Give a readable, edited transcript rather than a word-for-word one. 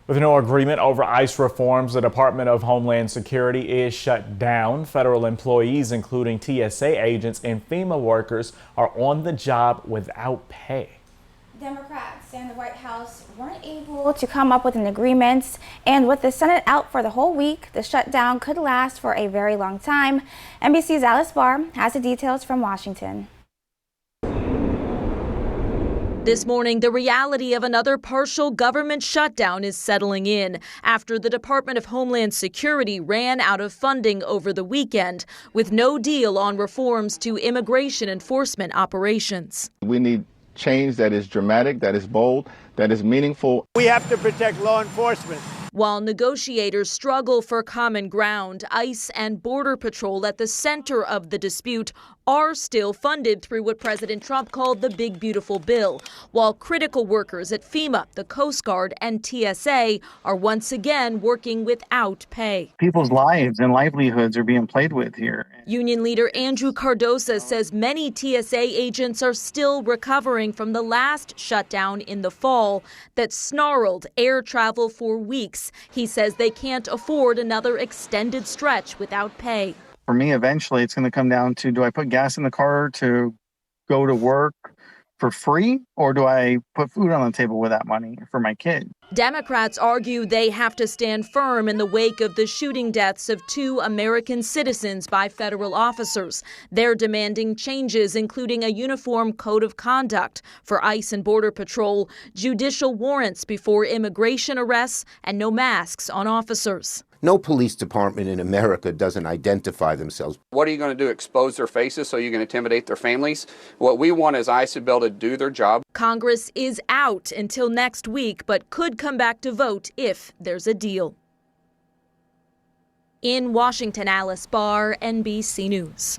With no agreement over ICE reforms, the Department of Homeland Security is shut down. Federal employees, including TSA agents and FEMA workers, are on the job without pay. Democrats and the White House weren't able to come up with an agreement, and with the Senate out for the whole week, the shutdown could last for a very long time. NBC's Alice Barr has the details from Washington. This morning, the reality of another partial government shutdown is settling in after the Department of Homeland Security ran out of funding over the weekend with no deal on reforms to immigration enforcement operations. We need change that is dramatic, that is bold, that is meaningful. We have to protect law enforcement. While negotiators struggle for common ground, ICE and Border Patrol at the center of the dispute are still funded through what President Trump called the Big Beautiful Bill, while critical workers at FEMA, the Coast Guard, and TSA are once again working without pay. People's lives and livelihoods are being played with here. Union leader Andrew Cardosa says many TSA agents are still recovering from the last shutdown in the fall that snarled air travel for weeks. He says they can't afford another extended stretch without pay. For me, eventually, it's going to come down to, do I put gas in the car to go to work for free, or do I put food on the table with that money for my kid? Democrats argue they have to stand firm in the wake of the shooting deaths of 2 American citizens by federal officers. They're demanding changes, including a uniform code of conduct for ICE and Border Patrol, judicial warrants before immigration arrests, and no masks on officers. No police department in America doesn't identify themselves. What are you going to do, expose their faces so you can intimidate their families? What we want is ICE to be able to do their job. Congress is out until next week, but could come back to vote if there's a deal. In Washington, Alice Barr, NBC News.